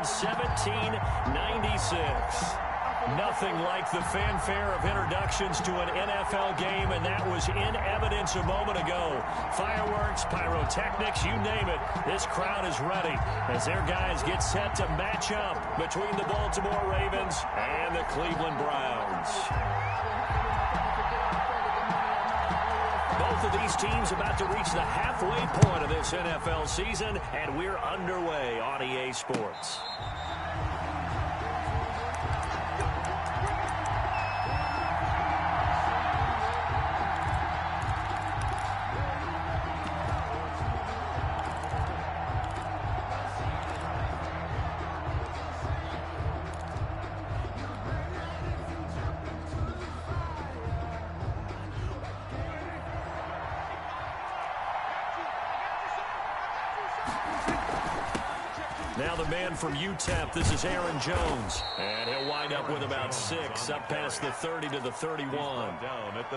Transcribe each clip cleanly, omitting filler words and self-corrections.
in 1796. Nothing like the fanfare of introductions to an NFL game, and that was in evidence a moment ago. Fireworks, pyrotechnics, you name it. This crowd is ready as their guys get set to match up between the Baltimore Ravens and the Cleveland Browns. Both of these teams about to reach the halfway point of this NFL season, and we're underway on EA Sports. Now the man from UTEP, this is Aaron Jones. And he'll wind up with about 6, up past the 30 to the 31.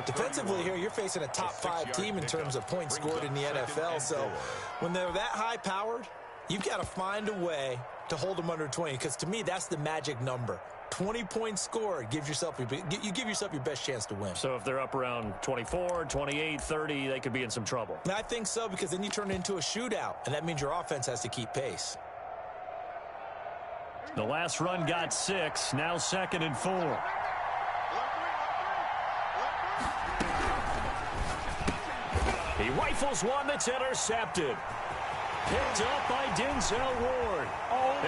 Defensively here, you're facing a top 5 team in terms of points scored in the NFL. So when they're that high-powered, you've got to find a way to hold them under 20. Because to me, that's the magic number. 20 points scored, you give yourself your best chance to win. So if they're up around 24, 28, 30, they could be in some trouble. And I think so, because then you turn it into a shootout, and that means your offense has to keep pace. The last run got 6, now 2nd and 4. He rifles one that's intercepted. Picked up by Denzel Ward.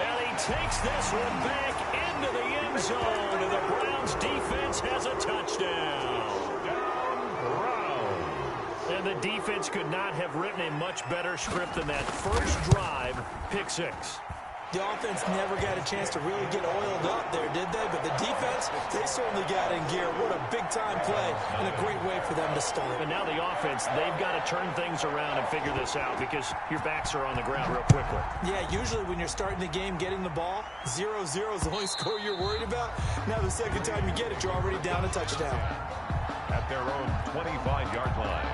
And he takes this one back into the end zone, and the Browns defense has a touchdown. And the defense could not have written a much better script than that first drive, pick 6. The offense never got a chance to really get oiled up there, did they? But the defense, they certainly got in gear. What a big-time play and a great way for them to start. And now the offense, they've got to turn things around and figure this out because your backs are on the ground real quickly. Yeah, usually when you're starting the game, getting the ball, 0-0 is the only score you're worried about. Now the second time you get it, you're already down a touchdown. At their own 25-yard line.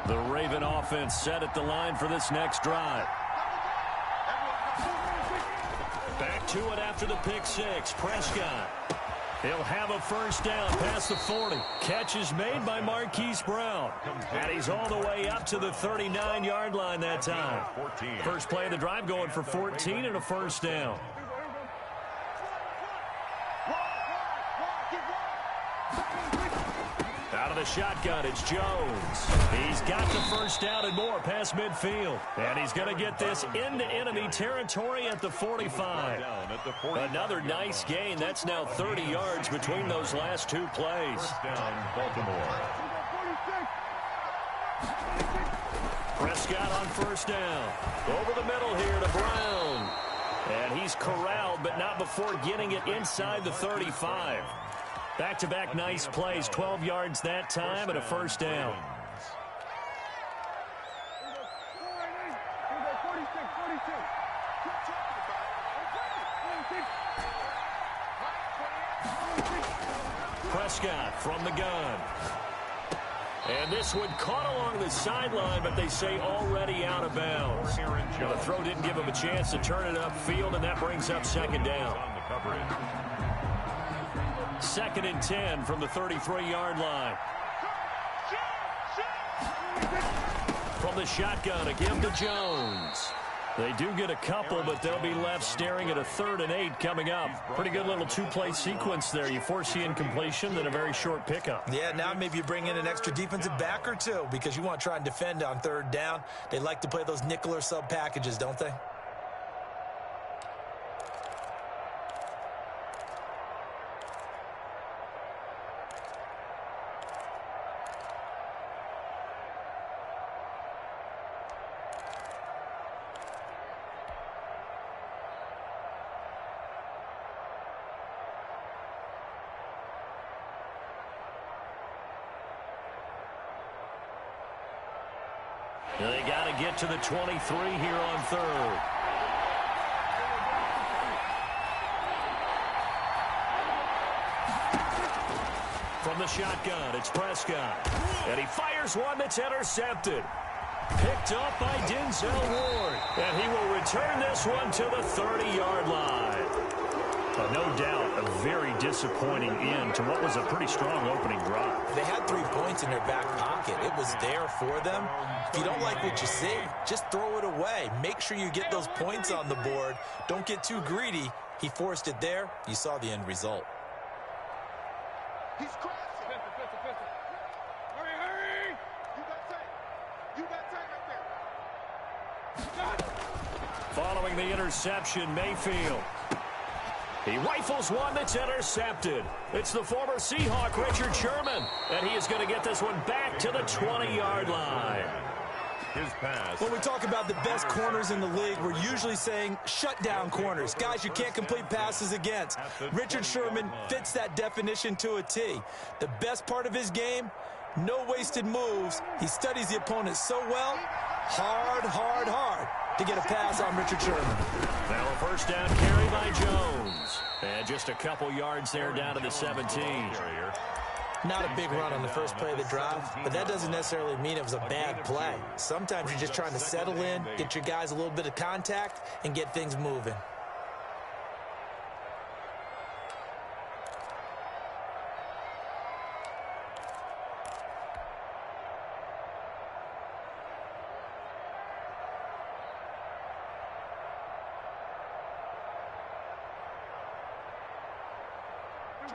The Raven offense set at the line for this next drive. Back to it after the pick 6. Prescott. He'll have a first down past the 40. Catch is made by Marquise Brown. And he's all the way up to the 39-yard line that time. First play of the drive going for 14 and a first down. Out of the shotgun, it's Jones. He's got the first down and more past midfield. And he's going to get this into enemy territory at the 45. Another nice gain. That's now 30 yards between those last 2 plays. First down, Baltimore. Prescott on first down. Over the middle here to Brown. And he's corralled, but not before getting it inside the 35. Back-to-back nice plays, 12 yards that time and a first down. Prescott from the gun. And this one caught along the sideline, but they say already out of bounds. Now, the throw didn't give him a chance to turn it upfield, and that brings up second down. 2nd and 10 from the 33-yard line. From the shotgun, again to Jones. They do get a couple, but they'll be left staring at a 3rd and 8 coming up. Pretty good little 2-play sequence there. You force the incompletion, then a very short pickup. Yeah, now maybe you bring in an extra defensive back or 2 because you want to try and defend on 3rd down. They like to play those nickel or sub packages, don't they? They got to get to the 23 here on 3rd. From the shotgun, it's Prescott. And he fires one that's intercepted. Picked up by Denzel Ward. And he will return this one to the 30-yard line. But no doubt, a very disappointing end to what was a pretty strong opening drive. They had 3 points in their back pocket. It was there for them. If you don't like what you see, just throw it away. Make sure you get those points on the board. Don't get too greedy. He forced it there. You saw the end result. He's crossing. Hurry. You got time right there. Following the interception, Mayfield. He rifles one that's intercepted. It's the former Seahawk, Richard Sherman. And he is going to get this one back to the 20-yard line. His pass. When we talk about the best corners in the league, we're usually saying shutdown corners, guys you can't complete passes against. Richard Sherman fits that definition to a T. The best part of his game, no wasted moves. He studies the opponent so well, hard to get a pass on Richard Sherman. Now a first down carry by Jones. And just a couple yards there down to the 17. Not a big run on the first play of the drive, but that doesn't necessarily mean it was a bad play. Sometimes you're just trying to settle in, get your guys a little bit of contact, and get things moving.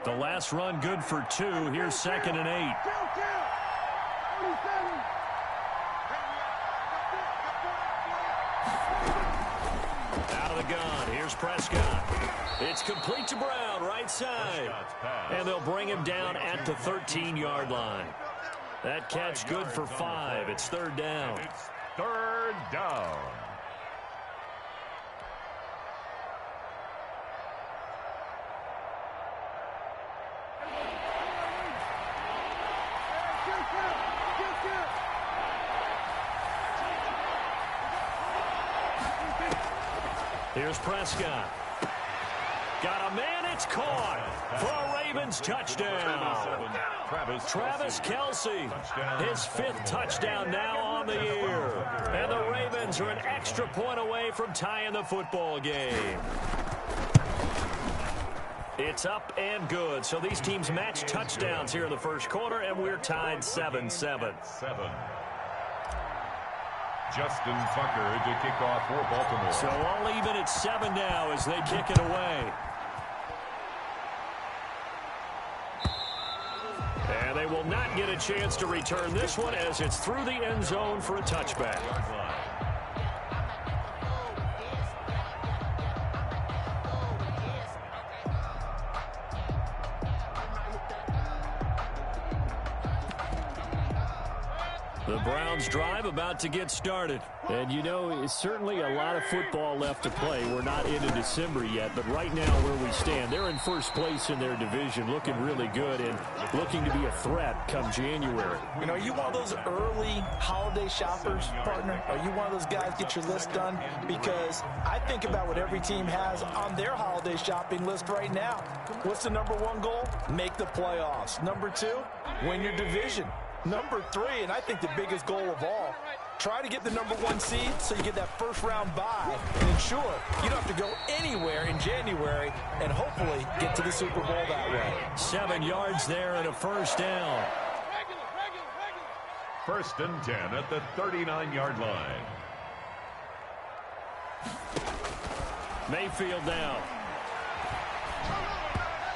The last run good for 2. Here's 2nd and 8. Out of the gun. Here's Prescott. It's complete to Brown, right side. And they'll bring him down at the 13-yard line. That catch good for 5. It's 3rd down. It's 3rd down. Here's Prescott. Got a man, it's caught for a Ravens touchdown. Travis Kelce, his 5th touchdown now on the year. And the Ravens are an extra point away from tying the football game. It's up and good. So these teams match touchdowns here in the first quarter, and we're tied 7-7. Justin Tucker to kick off for Baltimore. So all even at 7 now as they kick it away. And they will not get a chance to return this one as it's through the end zone for a touchback. The Browns drive about to get started. And, you know, it's certainly a lot of football left to play. We're not into December yet, but right now where we stand, they're in first place in their division, looking really good and looking to be a threat come January. You know, are you one of those early holiday shoppers, partner? Are you one of those guys get your list done? Because I think about what every team has on their holiday shopping list right now. What's the #1 goal? Make the playoffs. #2, win your division. #3, and I think the biggest goal of all, try to get the #1 seed so you get that first-round bye and ensure you don't have to go anywhere in January and hopefully get to the Super Bowl that way. 7 yards there and a first down. 1st and 10 at the 39-yard line. Mayfield down.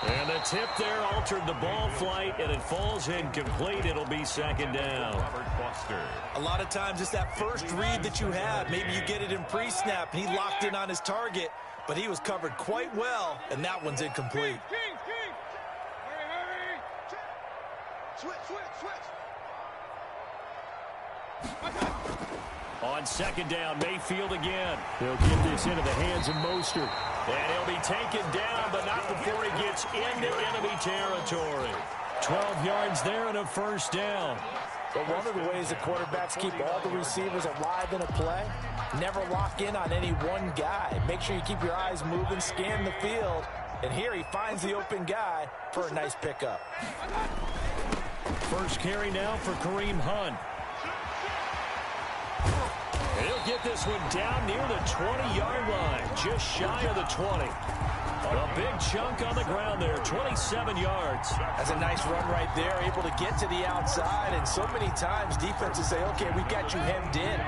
And the tip there altered the ball flight, and it falls incomplete. It'll be 2nd down. Robert Foster. A lot of times it's that first read that you have. Maybe you get it in pre-snap, and he locked in on his target, but he was covered quite well, and that one's incomplete. King. Hurry. Switch. On 2nd down, Mayfield again. He'll get this into the hands of Mostert. And he'll be taken down, but not before he gets into enemy territory. 12 yards there and a first down. But one of the ways the quarterbacks keep all the receivers alive in a play, never lock in on any one guy. Make sure you keep your eyes moving, scan the field. And here he finds the open guy for a nice pickup. First carry now for Kareem Hunt. He'll get this one down near the 20-yard line, just shy of the 20. A big chunk on the ground there, 27 yards. That's a nice run right there, able to get to the outside, and so many times defenses say, okay, we've got you hemmed in.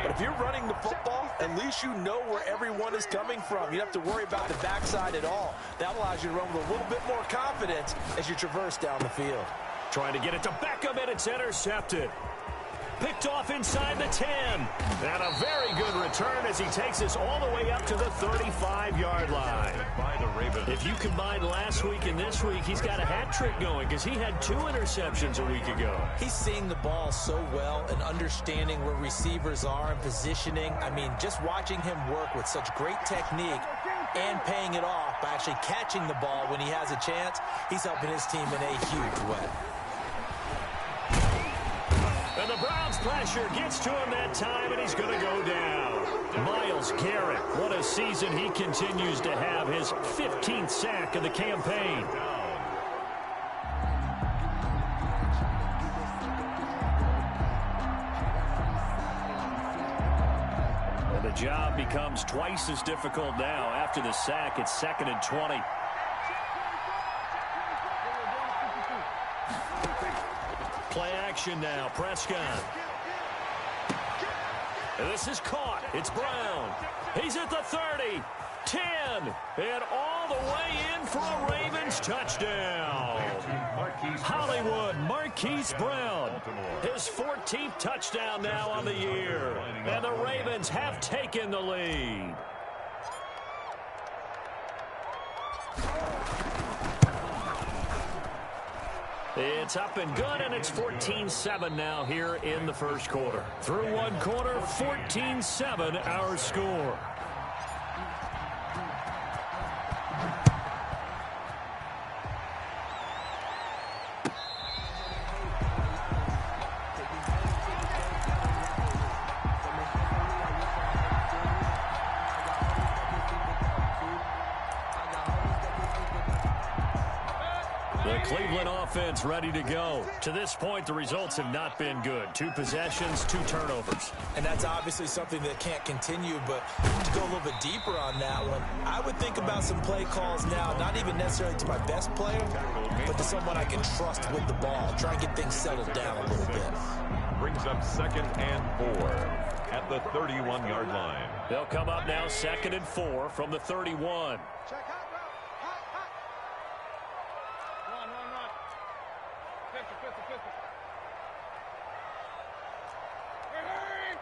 But if you're running the football, at least you know where everyone is coming from. You don't have to worry about the backside at all. That allows you to run with a little bit more confidence as you traverse down the field. Trying to get it to Beckham, and it's intercepted. Picked off inside the 10. And a very good return as he takes us all the way up to the 35-yard line. If you combine last week and this week, he's got a hat trick going because he had 2 interceptions a week ago. He's seeing the ball so well and understanding where receivers are and positioning. I mean, just watching him work with such great technique and paying it off by actually catching the ball when he has a chance, he's helping his team in a huge way. And the Browns pressure gets to him that time, and he's going to go down. Myles Garrett, what a season he continues to have, his 15th sack of the campaign. And the job becomes twice as difficult now. After the sack, it's 2nd and 20. Play action now, Prescott. This is caught. It's Brown. He's at the 30, 10, and all the way in for a Ravens touchdown. Hollywood Marquise Brown, his 14th touchdown now on the year, and the Ravens have taken the lead. It's up and good, and it's 14-7 now here in the first quarter. Through one quarter, 14-7 our score. Cleveland offense ready to go. To this point, the results have not been good. 2 possessions, 2 turnovers. And that's obviously something that can't continue, but to go a little bit deeper on that one, I would think about some play calls now, not even necessarily to my best player, but to someone I can trust with the ball. Try and get things settled down a little bit. Brings up 2nd and 4 at the 31-yard line. They'll come up now 2nd and 4 from the 31. Check hot route. Hot. Run. Pistol. Hurry.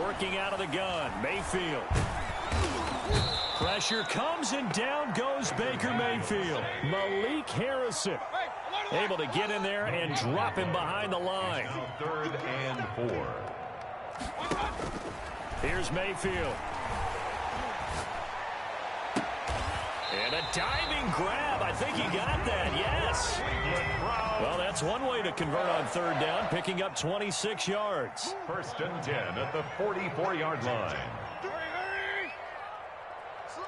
Working out of the gun, Mayfield. Pressure comes, and down goes Baker Mayfield. Malik Harrison able to get in there and drop him behind the line. 3rd and 4. Here's Mayfield. And a diving grab. I think he got that, yes. Well, that's one way to convert on 3rd down, picking up 26 yards. 1st and 10 at the 44-yard line. Hurry. Slow.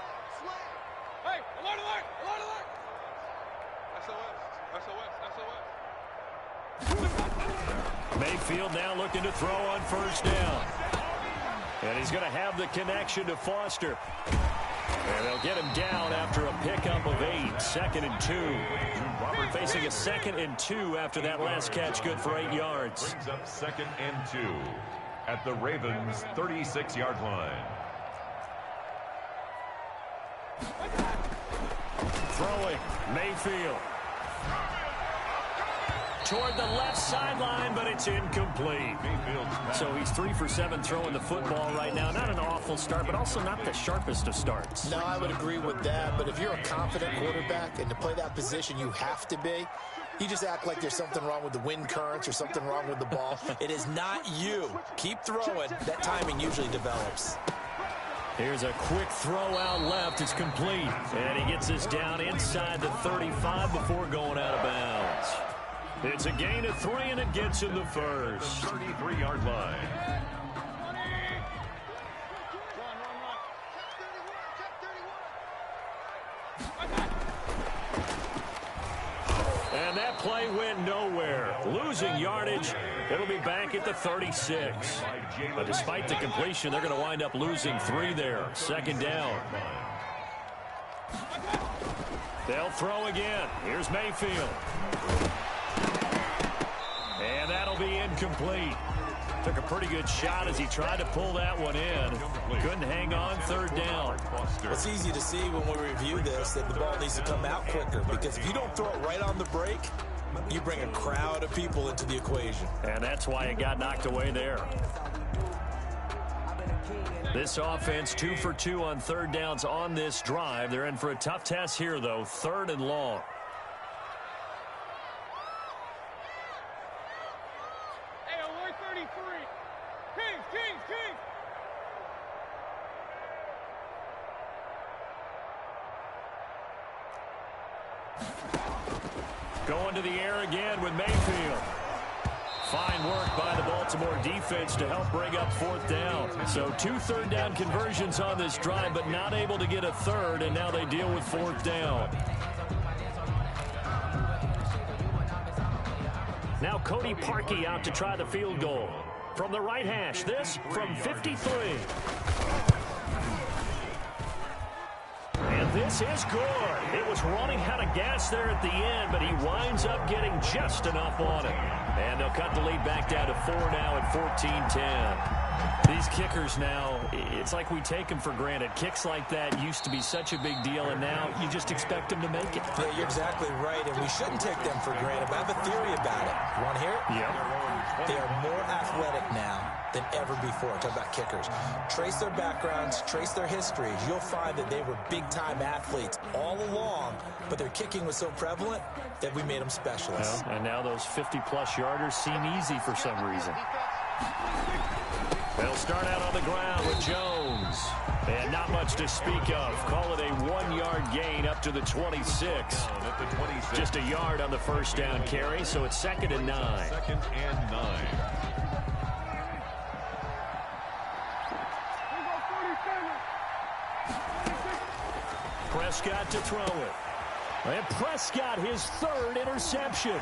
Hey, alert. SOS. Mayfield now looking to throw on 1st down. And he's going to have the connection to Foster. And they'll get him down after a pickup of 8. 2nd and 2. Facing a 2nd and 2 after that last catch, good for 8 yards. Brings up 2nd and 2 at the Ravens' 36-yard line. Throwing, Mayfield. Toward the left sideline, but it's incomplete. So he's 3 for 7 throwing the football right now. Not an awful start, but also not the sharpest of starts. No, I would agree with that, but if you're a confident quarterback and to play that position you have to be, you just act like there's something wrong with the wind currents or something wrong with the ball. It is not you. Keep throwing. That timing usually develops. Here's a quick throw out left. It's complete. And he gets this down inside the 35 before going out of bounds. It's a gain of 3, and it gets him the first. 33-yard line. And that play went nowhere. Losing yardage. It'll be back at the 36. But despite the completion, they're going to wind up losing 3 there. Second down. They'll throw again. Here's Mayfield. And that'll be incomplete. Took a pretty good shot as he tried to pull that one in. Couldn't hang on. Third down. It's easy to see when we review this that the ball needs to come out quicker, because if you don't throw it right on the break, you bring a crowd of people into the equation. And that's why it got knocked away there. This offense 2 for 2 on third downs on this drive. They're in for a tough test here, though. 3rd and long. Hey, on 133. Kings. Going to the air again with Mayfield. Fine work by the Baltimore defense to help bring up 4th down. So 2 third-down conversions on this drive, but not able to get a third, and now they deal with 4th down. Now Cody Parkey out to try the field goal. From the right hash, this from 53. And this is good. It was running out of gas there at the end, but he winds up getting just enough on it. And they'll cut the lead back down to 4 now at 14-10. These kickers now, it's like we take them for granted. Kicks like that used to be such a big deal, and now you just expect them to make it. Yeah, you're exactly right, and we shouldn't take them for granted, but I have a theory about it. You want to hear it? Yep. They are more athletic now than ever before. Talk about kickers. Trace their backgrounds, trace their histories. You'll find that they were big-time athletes all along, but their kicking was so prevalent that we made them specialists. Well, and now those 50-plus yarders seem easy for some reason. They'll start out on the ground with Jones. And not much to speak of. Call it a 1-yard gain up to the 26. Just a yard on the first down carry, so it's 2nd and 9. 2nd and 9. Prescott to throw it. And Prescott, his 3rd interception.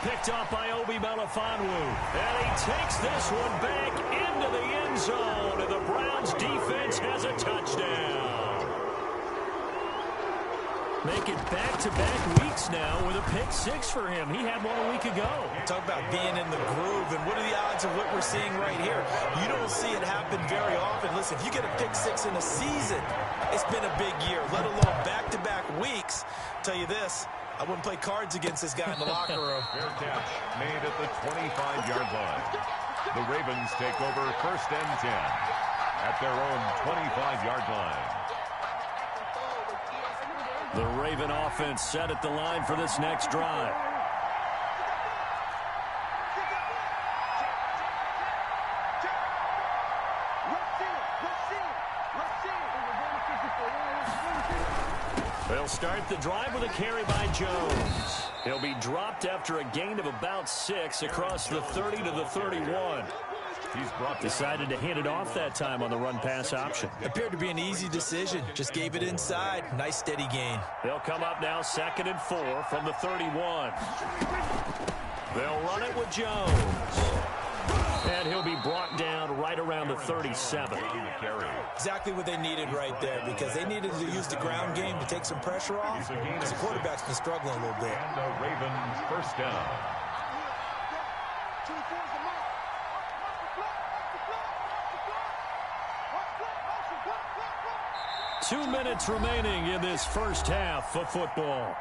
Picked off by Obi Melifonwu. And he takes this one back into the end zone. And the Browns defense has a touchdown. Make it back-to-back weeks now with a pick 6 for him. He had one a week ago. Talk about being in the groove, and what are the odds of what we're seeing right here? You don't see it happen very often. Listen, if you get a pick 6 in a season, it's been a big year, let alone back-to-back weeks. Tell you this, I wouldn't play cards against this guy in the locker room. Fair catch made at the 25-yard line. The Ravens take over 1st and 10 at their own 25-yard line. The Raven offense set at the line for this next drive. They'll start the drive with a carry by Jones. He'll be dropped after a gain of about 6 across the 30 to the 31. Decided to hand it off that time on the run-pass option. Appeared to be an easy decision. Just gave it inside. Nice steady gain. They'll come up now 2nd and 4 from the 31. They'll run it with Jones. And he'll be brought down right around the 37. Exactly what they needed right there, because they needed to use the ground game to take some pressure off, because the quarterback's been struggling a little bit. And the Ravens 1st down. 2 minutes remaining in this first half of football.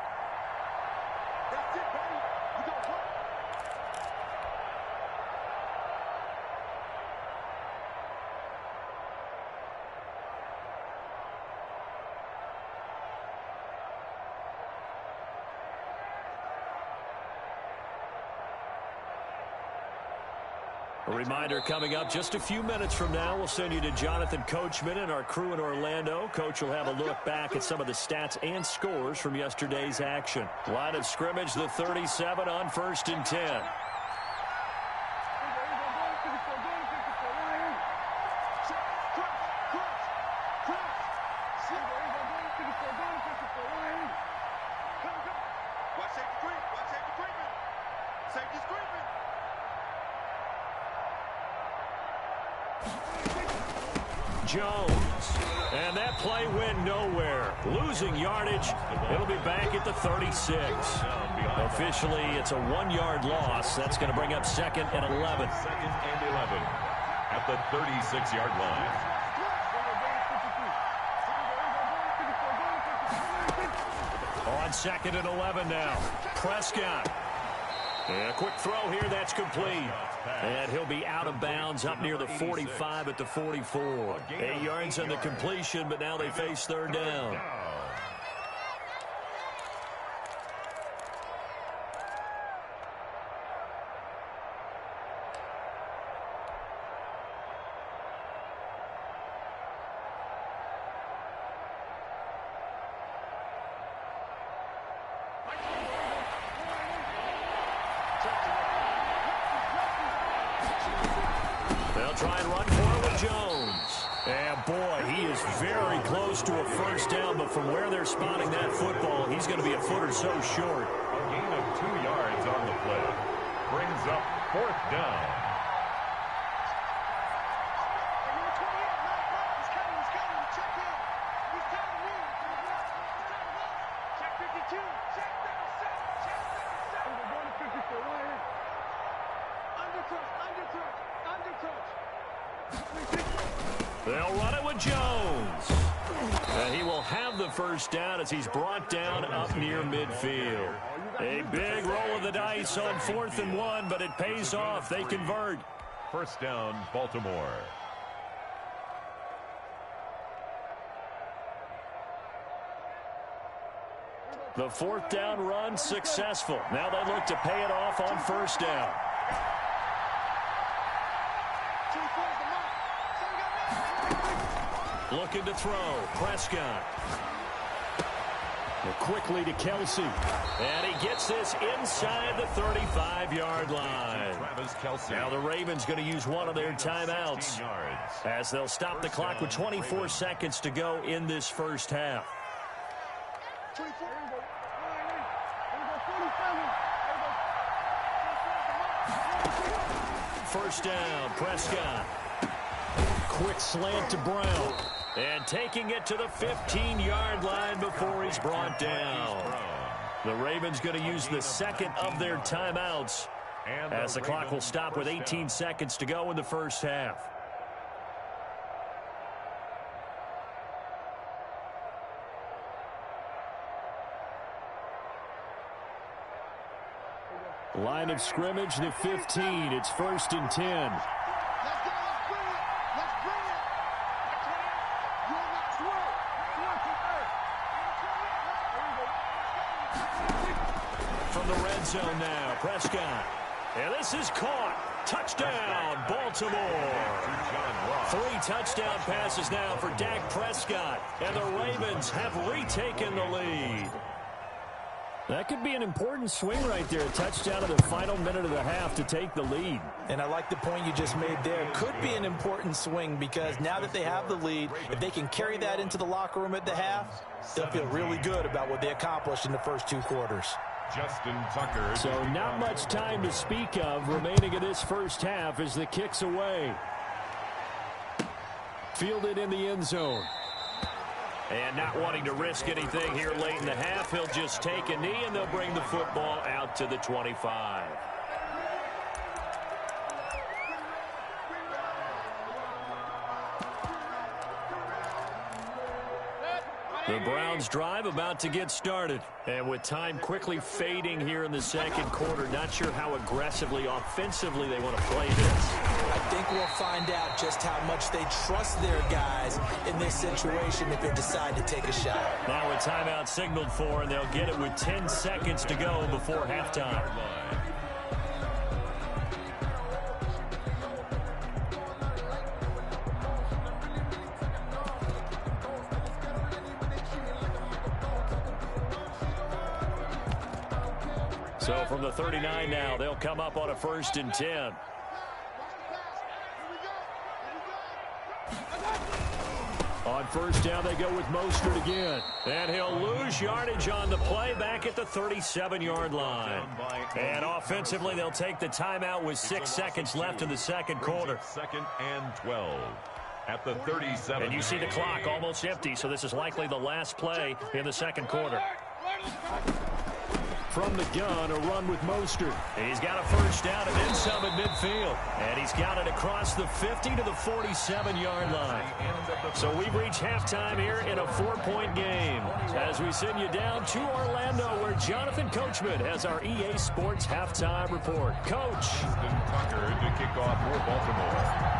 A reminder coming up just a few minutes from now, we'll send you to Jonathan Coachman and our crew in Orlando. Coach will have a look back at some of the stats and scores from yesterday's action. Line of scrimmage, the 37 on 1st and 10. Watch Jones. And that play went nowhere. Losing yardage. It'll be back at the 36. Officially, it's a 1-yard loss. That's going to bring up 2nd and 11. 2nd and 11 at the 36-yard line. On 2nd and 11 now. Prescott. And a quick throw here. That's complete. And he'll be out of bounds up near the 45 at the 44. 8 yards on the completion, but now they face 3rd down. Try and run for it with Jones. And boy, he is very close to a first down, but from where they're spotting that football, he's going to be a foot or so short. A gain of 2 yards on the play. Brings up 4th down. They'll run it with Jones. And he will have the first down as he's brought down up near midfield. A big roll of the dice on 4th and 1, but it pays off. They convert. First down, Baltimore. The 4th down run successful. Now they look to pay it off on first down. Looking to throw. Prescott. Quickly to Kelsey. And he gets this inside the 35-yard line. Travis Kelce. Now the Ravens going to use one of their timeouts as they'll stop the clock with 24 seconds to go in this first half. First down, Prescott. Quick slant to Brown. And taking it to the 15-yard line before he's brought down. The Ravens going to use the second of their timeouts as the clock will stop with 18 seconds to go in the first half. Line of scrimmage, the 15. It's 1st and 10. From the red zone now, Prescott. And this is caught. Touchdown, Baltimore. 3 touchdown passes now for Dak Prescott. And the Ravens have retaken the lead. That could be an important swing right there. A touchdown in the final minute of the half to take the lead. And I like the point you just made there. Could be an important swing because now that they have the lead, if they can carry that into the locker room at the half, they'll feel really good about what they accomplished in the first 2 quarters. Justin Tucker. So not much time to speak of remaining in this first half as the kick's away. Fielded in the end zone. And not wanting to risk anything here late in the half, he'll just take a knee and they'll bring the football out to the 25. The Browns drive about to get started. And with time quickly fading here in the second quarter, not sure how aggressively, offensively they want to play this. I think we'll find out just how much they trust their guys in this situation if they decide to take a shot. Now a timeout signaled for, and they'll get it with 10 seconds to go before halftime. So from the 39 now, they'll come up on a 1st and 10. On first down, they go with Mostert again. And he'll lose yardage on the play back at the 37-yard line. And offensively, they'll take the timeout with 6 seconds left in the second quarter. 2nd and 12 at the 37. And you see the clock almost empty, so this is likely the last play in the second quarter. From the gun, a run with Mostert. He's got a first down and then some at midfield. And he's got it across the 50 to the 47-yard line. So we've reached halftime here in a 4-point game. As we send you down to Orlando, where Jonathan Coachman has our EA Sports halftime report. Coach. Tucker to kick off for Baltimore.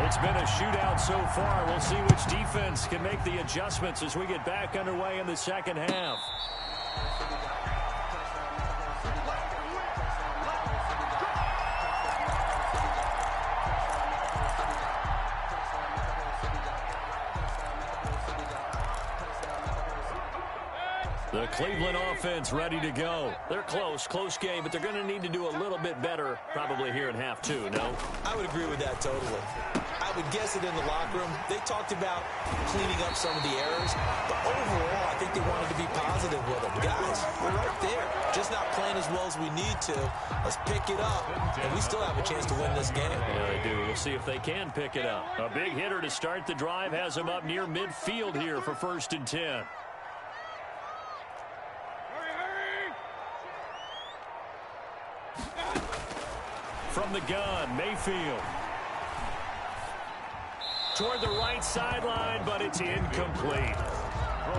It's been a shootout so far. We'll see which defense can make the adjustments as we get back underway in the second half. The Cleveland offense ready to go. They're close game, but they're going to need to do a little bit better probably here in half two, no? I would agree with that totally. I would guess it in the locker room. They talked about cleaning up some of the errors, but overall, I think they wanted to be positive with them. Guys, we're right there. Just not playing as well as we need to. Let's pick it up, and we still have a chance to win this game. Yeah, they do. We'll see if they can pick it up. A big hitter to start the drive has them up near midfield here for 1st and 10. From the gun, Mayfield. Toward the right sideline, but it's incomplete.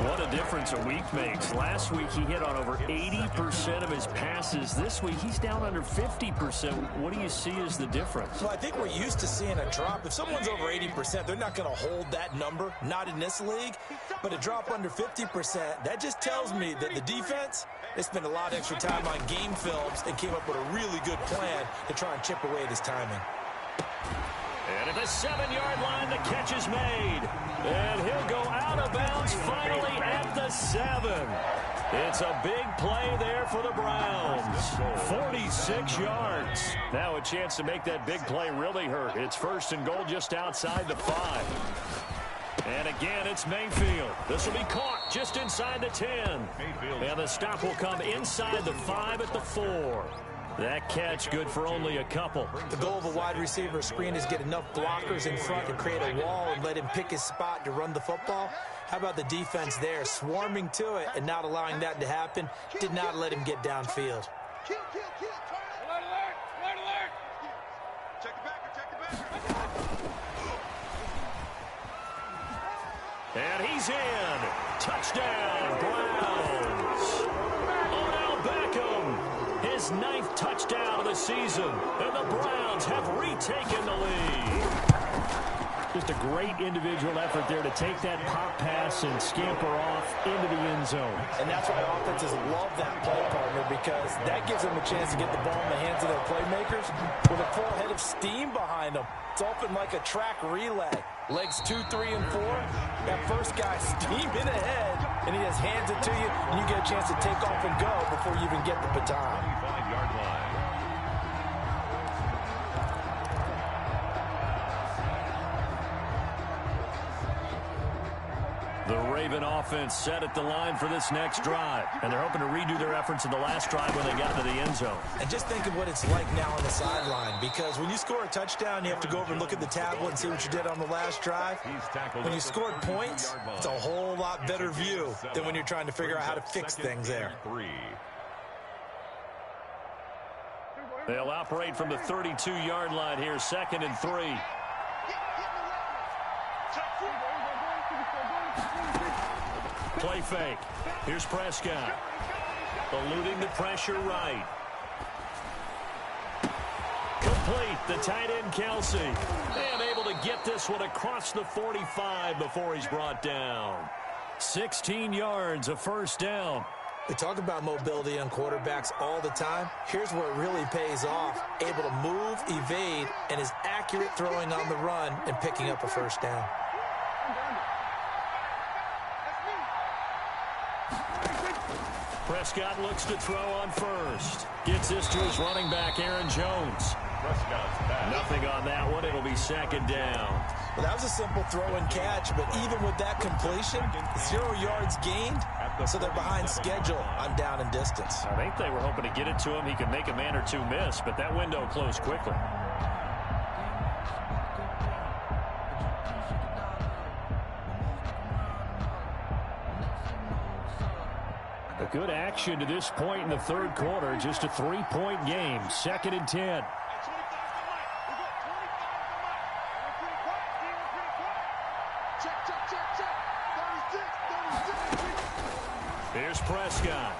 What a difference a week makes. Last week, he hit on over 80% of his passes. This week, he's down under 50%. What do you see as the difference? Well, I think we're used to seeing a drop. If someone's over 80%, they're not going to hold that number, not in this league. But a drop under 50%, that just tells me that the defense, they spent a lot of extra time on game films and came up with a really good plan to try and chip away at his timing. And at the 7-yard line, the catch is made. And he'll go out of bounds finally at the 7. It's a big play there for the Browns. 46 yards. Now a chance to make that big play really hurt. It's 1st and goal just outside the 5. And again, it's Mayfield. This will be caught just inside the 10. And the stop will come inside the 5 at the 4. That catch good for only a couple. The goal of a wide receiver screen is get enough blockers in front to create a wall and let him pick his spot to run the football. How about the defense there, swarming to it and not allowing that to happen? Did not let him get downfield. Alert! Check the back. And he's in. Touchdown, Browns. Odell Beckham, his 9th touchdown of the season. And the Browns have retaken the lead. Just a great individual effort there to take that pop pass and scamper off into the end zone. And that's why offenses love that play, partner, because that gives them a chance to get the ball in the hands of their playmakers with a full head of steam behind them. It's open like a track relay. Legs 2, 3, and 4. That first guy steaming ahead, and he just hands it to you, and you get a chance to take off and go before you even get the baton. 25-yard line. The Raven offense set at the line for this next drive. And they're hoping to redo their efforts in the last drive when they got to the end zone. And just think of what it's like now on the sideline, because when you score a touchdown, you have to go over and look at the tablet and see what you did on the last drive. When you scored points, it's a whole lot better view than when you're trying to figure out how to fix things there. They'll operate from the 32-yard line here, 2nd and 3. Play fake. Here's Prescott. Eluding the pressure right. Complete. The tight end, Kelsey. And able to get this one across the 45 before he's brought down. 16 yards, a first down. We talk about mobility on quarterbacks all the time. Here's where it really pays off. Able to move, evade, and is accurate throwing on the run and picking up a first down. Prescott looks to throw on first. Gets this to his running back, Aaron Jones. Prescott's pass. Nothing on that one. It'll be second down. Well, that was a simple throw and catch, but even with that completion, 0 yards gained, so they're behind schedule on down and distance. I think they were hoping to get it to him. He could make a man or two miss, but that window closed quickly. A good action to this point in the third quarter. Just a 3-point game. 2nd and 10. Here's Prescott.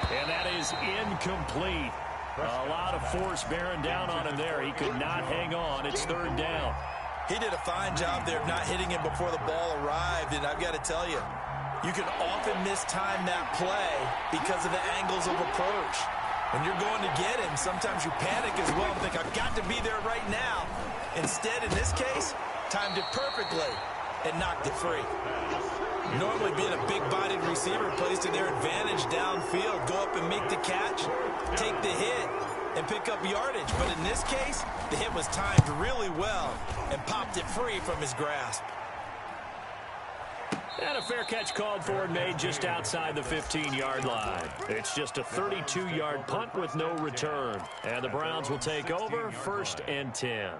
And that is incomplete. A lot of force bearing down on him there. He could not hang on. It's 3rd down. He did a fine job there of not hitting him before the ball arrived, and I've got to tell you, you can often mistime that play because of the angles of approach. When you're going to get him, sometimes you panic as well and think, I've got to be there right now. Instead, in this case, timed it perfectly and knocked it free. Normally, being a big-bodied receiver plays to their advantage downfield. Go up and make the catch, take the hit, and pick up yardage. But in this case, the hit was timed really well and popped it free from his grasp. And a fair catch called for and made just outside the 15-yard line. It's just a 32-yard punt with no return. And the Browns will take over, 1st and 10.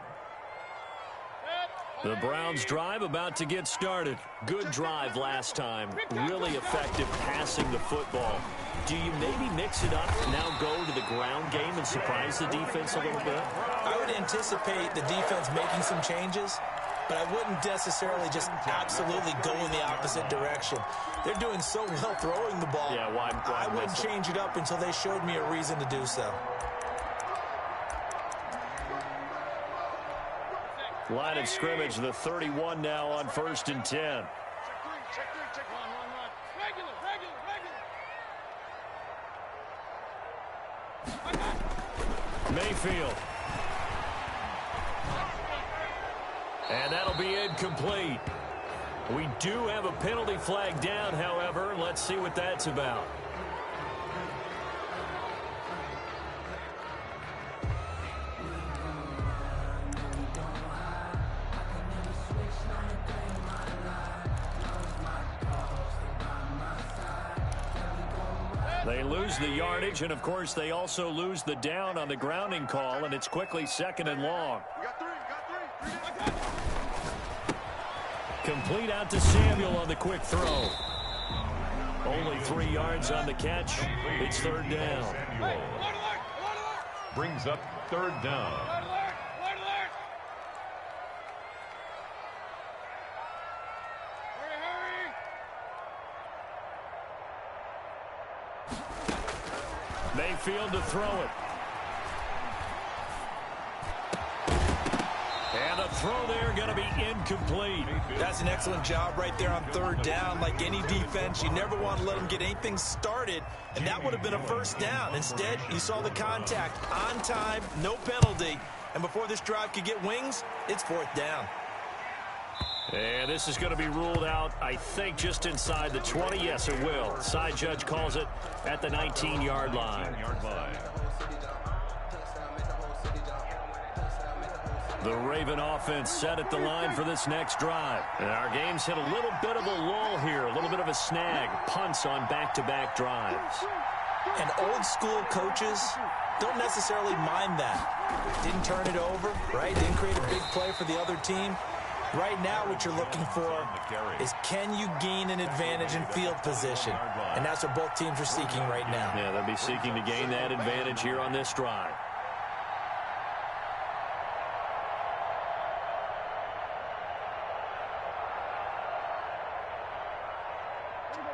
The Browns drive about to get started. Good drive last time. Really effective passing the football. Do you maybe mix it up, now go to the ground game and surprise the defense a little bit? I would anticipate the defense making some changes, but I wouldn't necessarily just absolutely go in the opposite direction. They're doing so well throwing the ball. Yeah, why I wouldn't change it up until they showed me a reason to do so. Line of scrimmage, the 31 now on 1st and 10. Check three. Run. Regular. Mayfield. And that'll be incomplete. We do have a penalty flag down, however. Let's see what that's about. They lose the yardage, and, of course, they also lose the down on the grounding call, and it's quickly 2nd and long. You got three. Complete out to Samuel on the quick throw. Only 3 yards on the catch. It's 3rd down. Samuel brings up 3rd down. Mayfield to throw it. And a throw there going to be incomplete. That's an excellent job right there on 3rd down. Like any defense, you never want to let them get anything started, and that would have been a 1st down. Instead, you saw the contact on time, no penalty, and before this drive could get wings, it's 4th down. And this is going to be ruled out, I think, just inside the 20. Yes, it will. Side judge calls it at the 19-yard line. The Raven offense set at the line for this next drive. And our game's hit a little bit of a lull here, a little bit of a snag. Punts on back-to-back drives. And old-school coaches don't necessarily mind that. Didn't turn it over, right? Didn't create a big play for the other team. Right now, what you're looking for is, can you gain an advantage in field position? And that's what both teams are seeking right now. Yeah, they'll be seeking to gain that advantage here on this drive.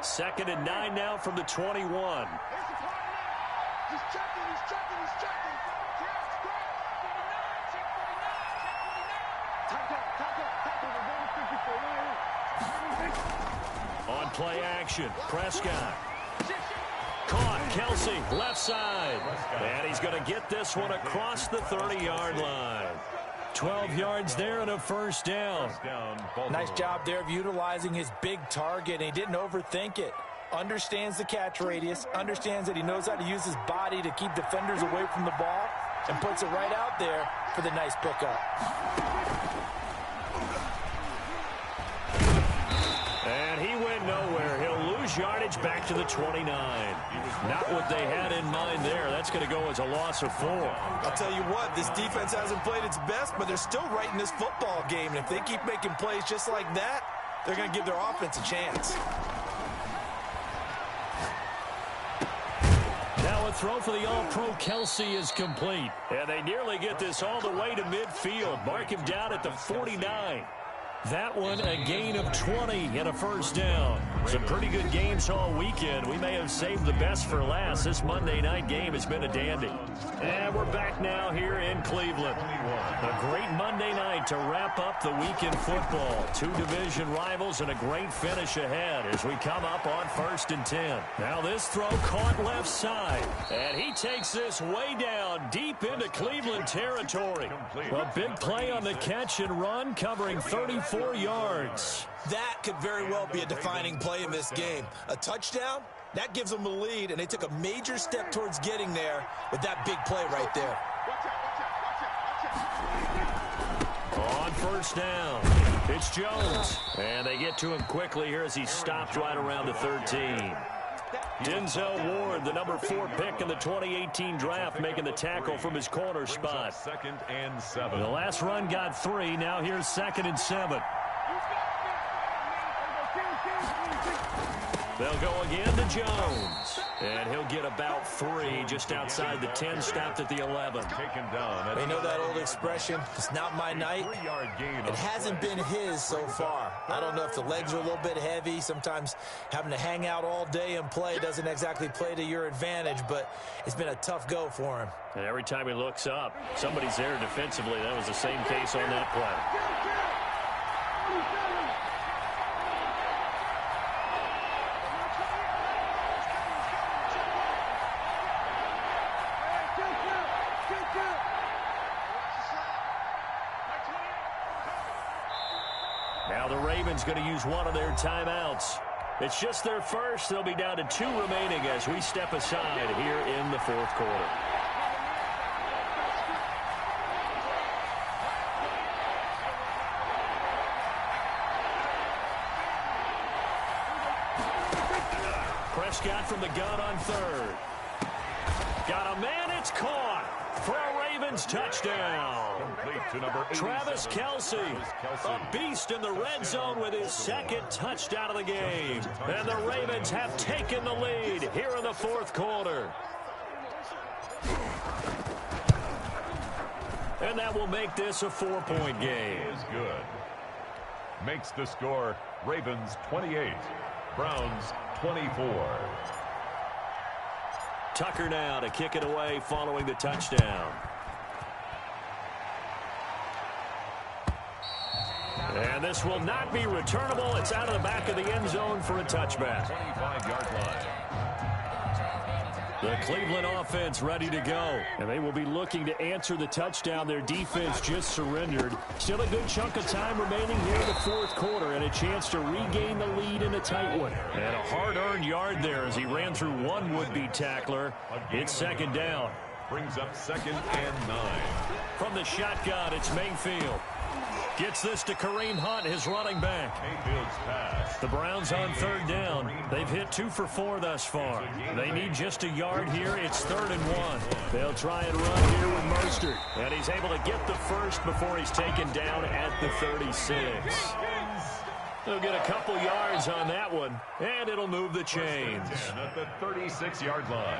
Second and 9 now from the 21. He's checking. On play action, Prescott. Caught, Kelsey, left side. And he's going to get this one across the 30-yard line. 12 yards there and a 1st down. Nice job there of utilizing his big target. He didn't overthink it. Understands the catch radius, understands that he knows how to use his body to keep defenders away from the ball, and puts it right out there for the nice pickup. And he went nowhere. He'll lose yardage back to the 29. Not what they had in mind there. That's going to go as a loss of 4. I'll tell you what, this defense hasn't played its best, but they're still right in this football game. And if they keep making plays just like that, they're going to give their offense a chance. Now a throw for the All-Pro Kelce is complete. And they nearly get this all the way to midfield. Mark him down at the 49. That one, a gain of 20 and a first down. Some pretty good games all weekend. We may have saved the best for last. This Monday night game has been a dandy. And we're back now here in Cleveland. A great Monday night to wrap up the week in football. 2 division rivals and a great finish ahead as we come up on 1st and 10. Now this throw caught left side. And he takes this way down deep into Cleveland territory. A big play on the catch and run, covering 34 yards. That could very well be a defining play in this game. A touchdown, that gives them the lead, and they took a major step towards getting there with that big play right there. On first down, it's Jones. And they get to him quickly here as he stopped right around the 13. Denzel Ward, the number 4 pick in the 2018 draft, making the tackle from his corner spot. 2nd and 7. The last run got 3. Now here's 2nd and 7. They'll go again to Jones. And he'll get about 3 just outside the 10, stopped at the 11. Taken down. They know that old expression, it's not my night. It hasn't been his so far. I don't know if the legs are a little bit heavy. Sometimes having to hang out all day and play doesn't exactly play to your advantage, but it's been a tough go for him. And every time he looks up, somebody's there defensively. That was the same case on that play. Now the Ravens going to use one of their timeouts. It's just their first. They'll be down to 2 remaining as we step aside here in the 4th quarter. Prescott from the gun on 3rd. Got a man, it's caught for a Ravens touchdown. To number Travis Kelce, a beast in the red zone with his 2nd touchdown of the game. And the Ravens have taken the lead here in the 4th quarter. And that will make this a 4-point game. Is good. Makes the score Ravens 28, Browns 24. Tucker now to kick it away following the touchdown. And this will not be returnable. It's out of the back of the end zone for a touchback. 25-yard line. The Cleveland offense ready to go. And they will be looking to answer the touchdown their defense just surrendered. Still a good chunk of time remaining here in the 4th quarter and a chance to regain the lead in a tight one. And a hard-earned yard there as he ran through one would-be tackler. It's 2nd down. Brings up 2nd and 9. From the shotgun, it's Mayfield. Gets this to Kareem Hunt, his running back. Mayfield's pass. The Browns on 3rd down. They've hit 2 for 4 thus far. They need just a yard here. It's 3rd and 1. They'll try and run here with Mostert. And he's able to get the first before he's taken down at the 36. They'll get a couple yards on that one, and it'll move the chains. At the 36-yard line.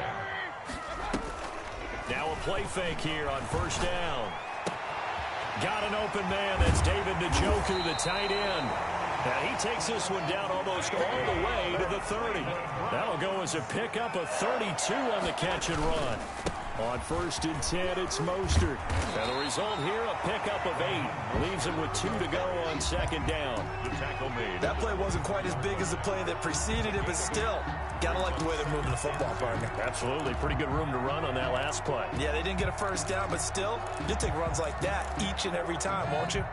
Now a play fake here on 1st down. Got an open man. That's David Njoku, the tight end. And he takes this one down almost all the way to the 30. That'll go as a pickup of 32 on the catch and run. On 1st and 10, it's Mostert. And the result here, a pickup of 8. Leaves him with 2 to go on 2nd down. The tackle made. That play wasn't quite as big as the play that preceded it, but still, gotta like the way they're moving the football, partner. Absolutely. Pretty good room to run on that last play. Yeah, they didn't get a first down, but still, you'll take runs like that each and every time, won't you?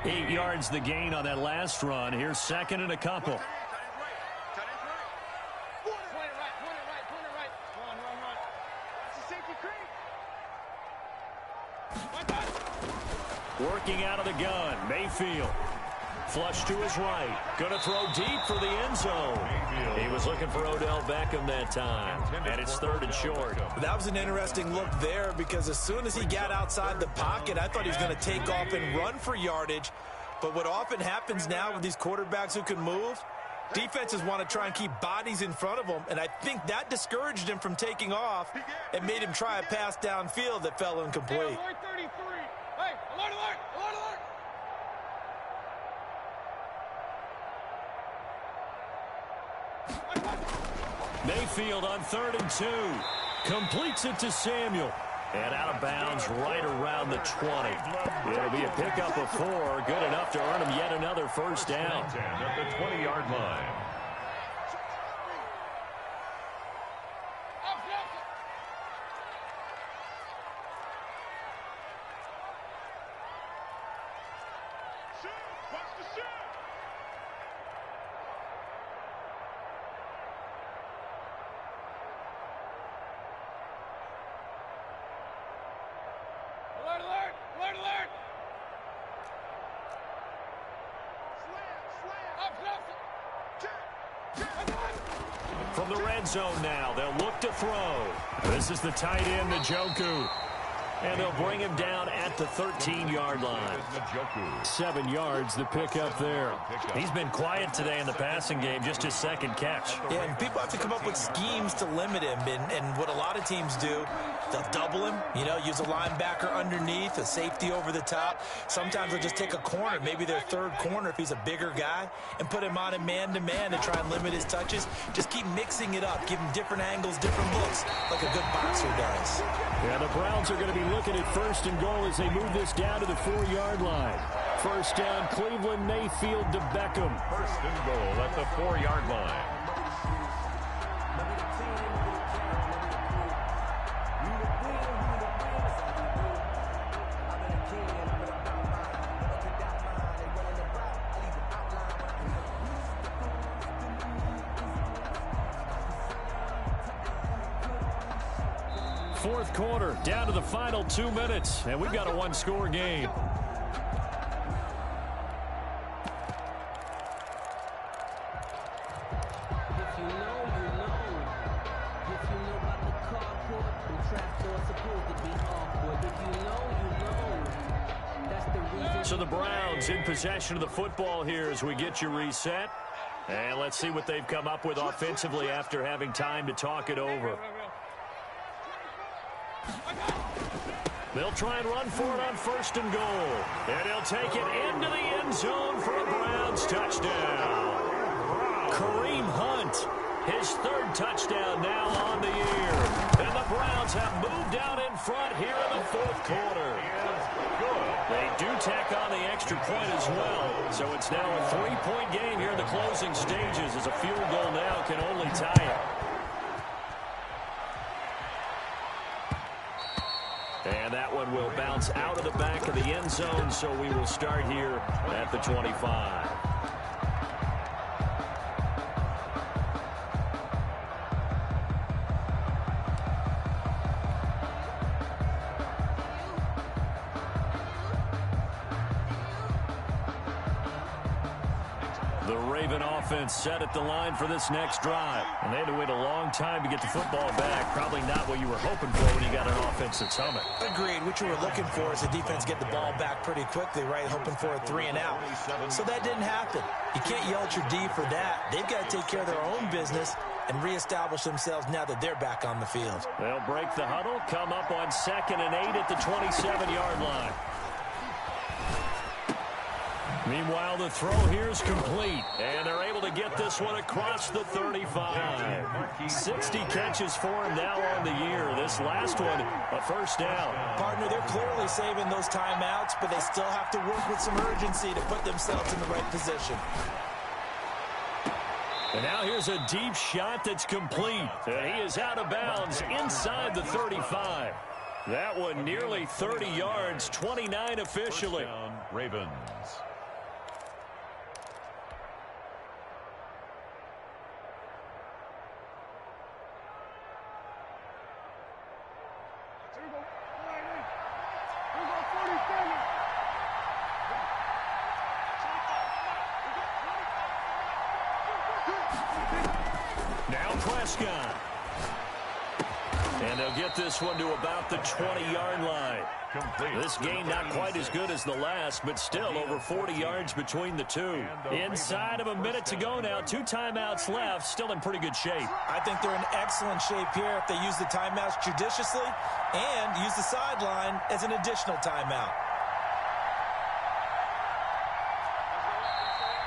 8 yards the gain on that last run. Here's 2nd and a couple. Working out of the gun, Mayfield. Flush to his right. Going to throw deep for the end zone. He was looking for Odell Beckham that time. And it's 3rd and short. That was an interesting look there because as soon as he got outside the pocket, I thought he was going to take off and run for yardage. But what often happens now with these quarterbacks who can move, defenses want to try and keep bodies in front of them. And I think that discouraged him from taking off and made him try a pass downfield that fell incomplete. Hey, alert 33. Hey, alert, alert, alert, alert. Mayfield on 3rd and 2. Completes it to Samuel. And out of bounds right around the 20. It'll be a pickup of 4. Good enough to earn him yet another first down. At the 20-yard line. Watch the shot. Alert, alert, alert, alert. From the red zone now, they'll look to throw. This is the tight end, Njoku. And they'll bring him down at the 13-yard line. 7 yards, the pickup there. He's been quiet today in the passing game, just his 2nd catch. Yeah, and people have to come up with schemes to limit him. And what a lot of teams do, they'll double him, use a linebacker underneath, a safety over the top. Sometimes they'll just take a corner, maybe their 3rd corner if he's a bigger guy, and put him on a man-to-man to try and limit his touches. Just keep mixing it up, give him different angles, different looks, like a good boxer does. Yeah, the Browns are going to be looking at 1st and goal as they move this down to the 4-yard line. First down, Cleveland, Mayfield to Beckham. 1st and goal at the 4-yard line. Fourth quarter, down to the final 2 minutes, and we've got a 1-score game. So the Browns in possession of the football here as we get you reset. And let's see what they've come up with offensively after having time to talk it over. They'll try and run for it on 1st and goal. And he'll take it into the end zone for a Browns touchdown. Kareem Hunt, his 3rd touchdown now on the year. And the Browns have moved out in front here in the 4th quarter. They do tack on the extra point as well. So it's now a 3-point game here in the closing stages as a field goal now can only tie it. And that one will bounce out of the back of the end zone, so we will start here at the 25. The Raven offense set at the line for this next drive. And they had to wait a long time to get the football back. Probably not what you were hoping for when you got an offense that's humming. Agreed. What you were looking for is the defense get the ball back pretty quickly, right? Hoping for a 3 and out. So that didn't happen. You can't yell at your D for that. They've got to take care of their own business and reestablish themselves now that they're back on the field. They'll break the huddle, come up on 2nd and 8 at the 27-yard line. Meanwhile, the throw here is complete, and they're able to get this one across the 35. 60 catches for him now on the year. This last one, a first down. Partner, they're clearly saving those timeouts, but they still have to work with some urgency to put themselves in the right position. And now here's a deep shot that's complete. And he is out of bounds inside the 35. That one nearly 30 yards, 29 officially. First down, Ravens. Prescott. And they'll get this one to about the 20-yard line. This game not quite as good as the last, but still over 40 yards between the two. Inside of a minute to go now. 2 timeouts left. Still in pretty good shape. I think they're in excellent shape here if they use the timeouts judiciously and use the sideline as an additional timeout.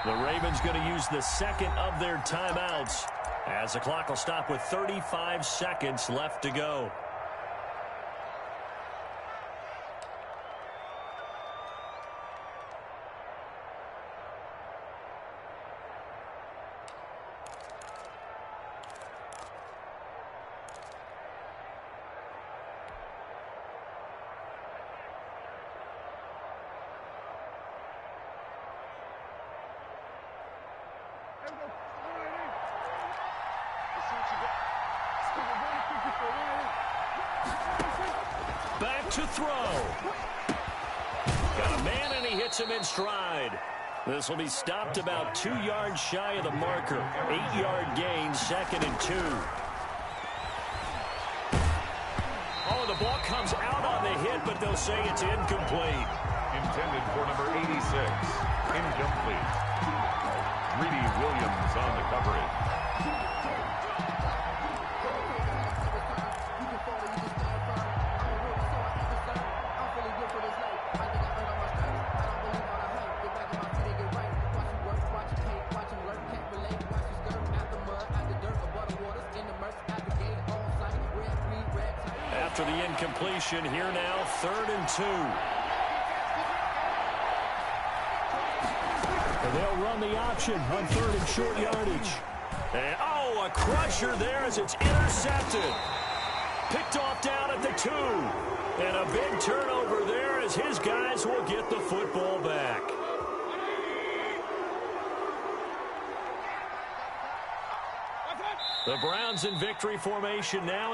The Ravens going to use the second of their timeouts as the clock will stop with 35 seconds left to go. Back to throw. Got a man, and he hits him in stride. This will be stopped about 2 yards shy of the marker. 8-yard gain, 2nd and 2. Oh, the ball comes out on the hit, but they'll say it's incomplete. Intended for number 86. Incomplete. Greedy Williams on the coverage. After the incompletion, here now, 3rd and 2. And they'll run the option on 3rd and short yardage. And, oh, a crusher there as it's intercepted. Picked off down at the 2. And a big turnover there as his guys will get the football back. The Browns in victory formation now.